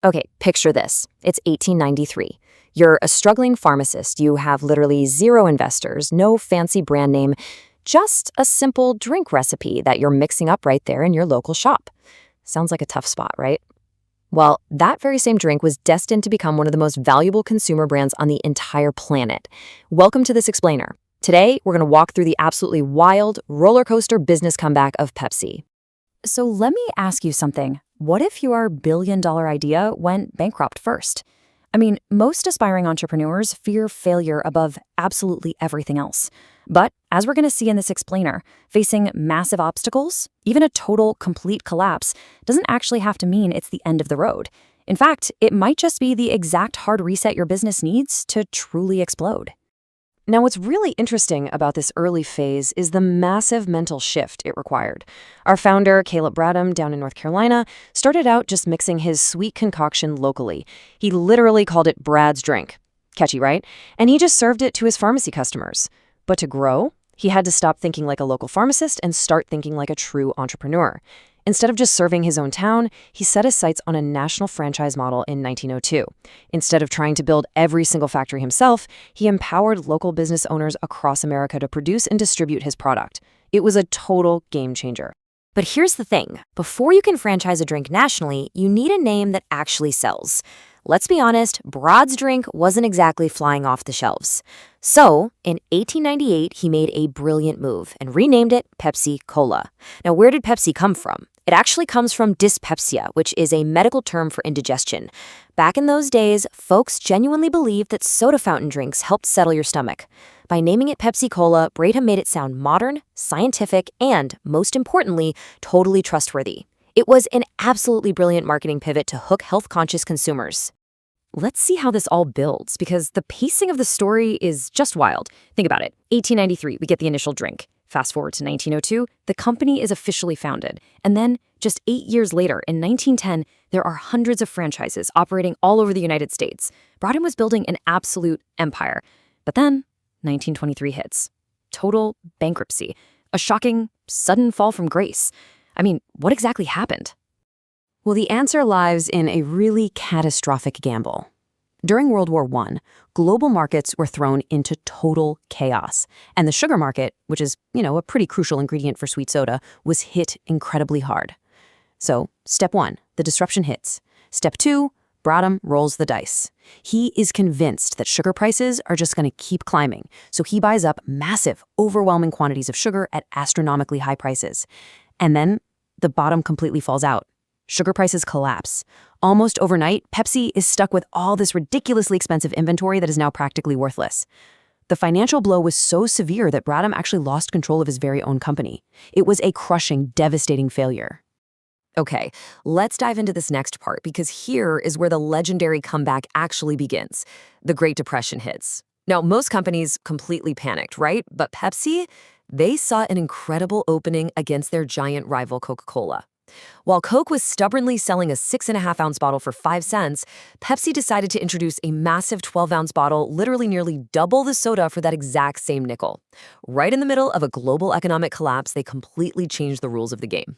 Okay, picture this. It's 1893. You're a struggling pharmacist. You have literally zero investors, no fancy brand name, just a simple drink recipe that you're mixing up right there in your local shop. Sounds like a tough spot, right? Well, that very same drink was destined to become one of the most valuable consumer brands on the entire planet. Welcome to this explainer. Today, we're going to walk through the absolutely wild roller coaster business comeback of Pepsi. So let me ask you something. What if your billion-dollar idea went bankrupt first? I mean, most aspiring entrepreneurs fear failure above absolutely everything else. But as we're going to see in this explainer, facing massive obstacles, even a total, complete collapse, doesn't actually have to mean it's the end of the road. In fact, it might just be the exact hard reset your business needs to truly explode. Now, what's really interesting about this early phase is the massive mental shift it required. Our founder, Caleb Bradham, down in North Carolina, started out just mixing his sweet concoction locally. He literally called it Brad's drink. Catchy, right? And he just served it to his pharmacy customers. But to grow, he had to stop thinking like a local pharmacist and start thinking like a true entrepreneur. Instead of just serving his own town, he set his sights on a national franchise model in 1902. Instead of trying to build every single factory himself, he empowered local business owners across America to produce and distribute his product. It was a total game changer. But here's the thing. Before you can franchise a drink nationally, you need a name that actually sells. Let's be honest, Brad's drink wasn't exactly flying off the shelves. So, in 1898, he made a brilliant move and renamed it Pepsi Cola. Now, where did Pepsi come from? It actually comes from dyspepsia, which is a medical term for indigestion. Back in those days, folks genuinely believed that soda fountain drinks helped settle your stomach. By naming it Pepsi Cola, Bradham made it sound modern, scientific, and, most importantly, totally trustworthy. It was an absolutely brilliant marketing pivot to hook health-conscious consumers. Let's see how this all builds, because the pacing of the story is just wild. Think about it. 1893, we get the initial drink. Fast forward to 1902, the company is officially founded. And then, just 8 years later, in 1910, there are hundreds of franchises operating all over the United States. Bradham was building an absolute empire. But then, 1923 hits. Total bankruptcy. A shocking, sudden fall from grace. I mean, what exactly happened? Well, the answer lies in a really catastrophic gamble. During World War I, global markets were thrown into total chaos, and the sugar market, which is, a pretty crucial ingredient for sweet soda, was hit incredibly hard. So, step 1, the disruption hits. Step 2, Bradham rolls the dice. He is convinced that sugar prices are just going to keep climbing, so he buys up massive, overwhelming quantities of sugar at astronomically high prices. And then, the bottom completely falls out. Sugar prices collapse. Almost overnight, Pepsi is stuck with all this ridiculously expensive inventory that is now practically worthless. The financial blow was so severe that Bradham actually lost control of his very own company. It was a crushing, devastating failure. Okay, let's dive into this next part, because here is where the legendary comeback actually begins. The Great Depression hits. Now, most companies completely panicked, right? But Pepsi, they saw an incredible opening against their giant rival Coca-Cola. While Coke was stubbornly selling a 6.5-ounce bottle for 5 cents, Pepsi decided to introduce a massive 12-ounce bottle, literally nearly double the soda for that exact same nickel. Right in the middle of a global economic collapse, they completely changed the rules of the game.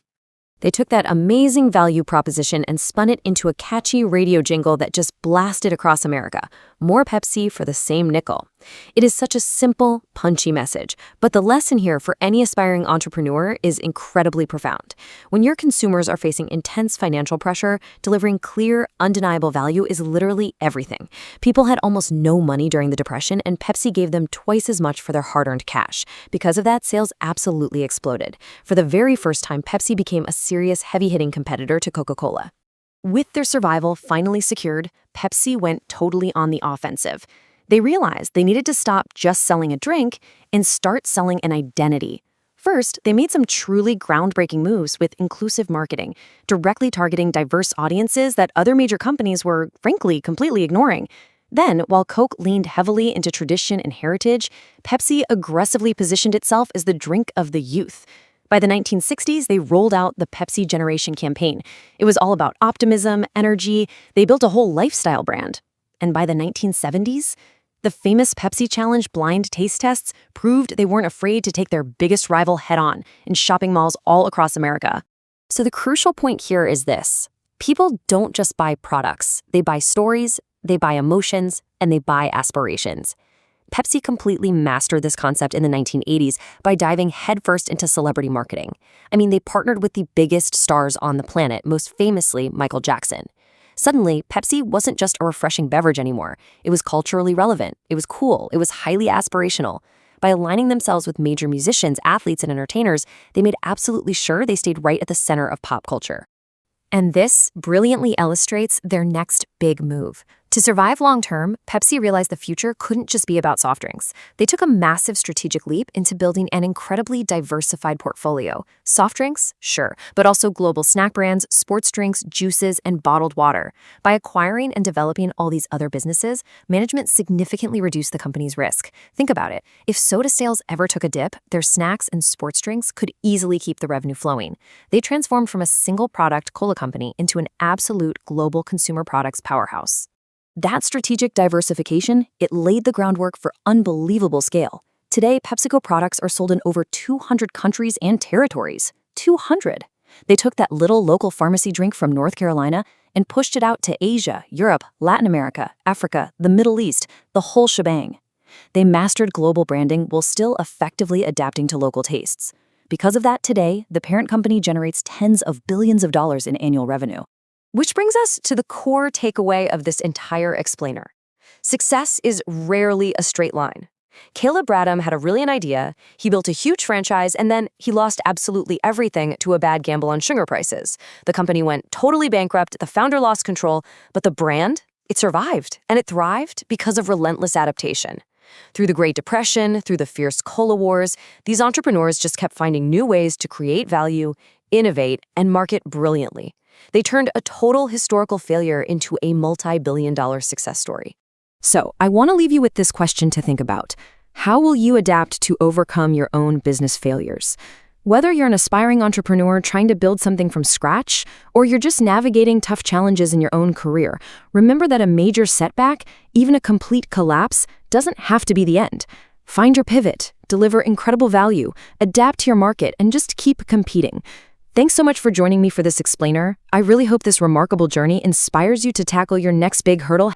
They took that amazing value proposition and spun it into a catchy radio jingle that just blasted across America. More Pepsi for the same nickel. It is such a simple, punchy message, but the lesson here for any aspiring entrepreneur is incredibly profound. When your consumers are facing intense financial pressure, delivering clear, undeniable value is literally everything. People had almost no money during the Depression, and Pepsi gave them twice as much for their hard-earned cash. Because of that, sales absolutely exploded. For the very first time, Pepsi became a serious, heavy-hitting competitor to Coca-Cola. With their survival finally secured, Pepsi went totally on the offensive. They realized they needed to stop just selling a drink and start selling an identity. First, they made some truly groundbreaking moves with inclusive marketing, directly targeting diverse audiences that other major companies were, frankly, completely ignoring. Then, while Coke leaned heavily into tradition and heritage, Pepsi aggressively positioned itself as the drink of the youth. By the 1960s, they rolled out the Pepsi Generation campaign. It was all about optimism, energy. They built a whole lifestyle brand. And by the 1970s, the famous Pepsi Challenge blind taste tests proved they weren't afraid to take their biggest rival head-on in shopping malls all across America. So the crucial point here is this. People don't just buy products. They buy stories, they buy emotions, and they buy aspirations. Pepsi completely mastered this concept in the 1980s by diving headfirst into celebrity marketing. I mean, they partnered with the biggest stars on the planet, most famously Michael Jackson. Suddenly, Pepsi wasn't just a refreshing beverage anymore. It was culturally relevant. It was cool. It was highly aspirational. By aligning themselves with major musicians, athletes, and entertainers, they made absolutely sure they stayed right at the center of pop culture. And this brilliantly illustrates their next big move. To survive long-term, Pepsi realized the future couldn't just be about soft drinks. They took a massive strategic leap into building an incredibly diversified portfolio. Soft drinks? Sure, but also global snack brands, sports drinks, juices, and bottled water. By acquiring and developing all these other businesses, management significantly reduced the company's risk. Think about it. If soda sales ever took a dip, their snacks and sports drinks could easily keep the revenue flowing. They transformed from a single product cola company into an absolute global consumer products powerhouse. That strategic diversification, it laid the groundwork for unbelievable scale. Today, PepsiCo products are sold in over 200 countries and territories. 200! They took that little local pharmacy drink from North Carolina and pushed it out to Asia, Europe, Latin America, Africa, the Middle East, the whole shebang. They mastered global branding while still effectively adapting to local tastes. Because of that, today, the parent company generates tens of billions of dollars in annual revenue. Which brings us to the core takeaway of this entire explainer. Success is rarely a straight line. Caleb Bradham had a brilliant idea, he built a huge franchise, and then he lost absolutely everything to a bad gamble on sugar prices. The company went totally bankrupt, the founder lost control, but the brand, it survived, and it thrived because of relentless adaptation. Through the Great Depression, through the fierce cola wars, these entrepreneurs just kept finding new ways to create value, innovate, and market brilliantly. They turned a total historical failure into a multi-billion-dollar success story. So, I want to leave you with this question to think about. How will you adapt to overcome your own business failures? Whether you're an aspiring entrepreneur trying to build something from scratch, or you're just navigating tough challenges in your own career, remember that a major setback, even a complete collapse, doesn't have to be the end. Find your pivot, deliver incredible value, adapt to your market, and just keep competing. Thanks so much for joining me for this explainer. I really hope this remarkable journey inspires you to tackle your next big hurdle.